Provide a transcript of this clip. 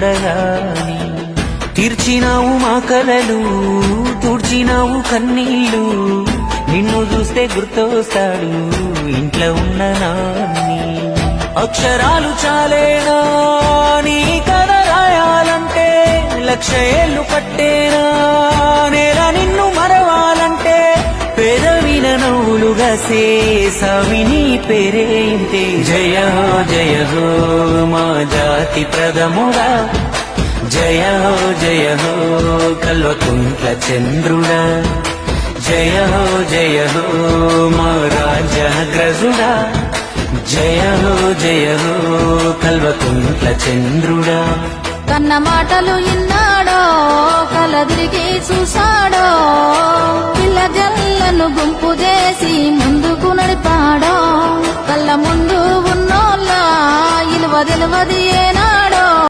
చూడగాని తీర్చినావు మా కలలు తుడిచినావు కన్నీళ్ళు నిన్ను చూస్తే గుర్తొస్తాడు ఇంట్లో ఉన్న నాన్ని అక్షరాలు చాలేనా నీ కథ రాయాలంటే 1,00,000 ఏళ్ళు పట్టేనా నేల నిన్ను మరవాలంటే పెదవిన నవ్వులుగా సేసావి నీ పేరే ఇంతే జయ హో మా జాతి ప్రథముడా జయ హో కల్వకుంట్ల చంద్రుడా జయ హో మా రాజగ్రజుడా జయ హో కల్వకుంట్ల చంద్రుడా కన్న మాటలు ఇన్నాడో కలదిరిగి చూసాడో పిల్ల జల్లను గుంపు చేసి ముందుకు నడిపాడో కళ్ళ ముందు ఉన్నోళ్ళ ఇలువ తెలివది ఏనాడో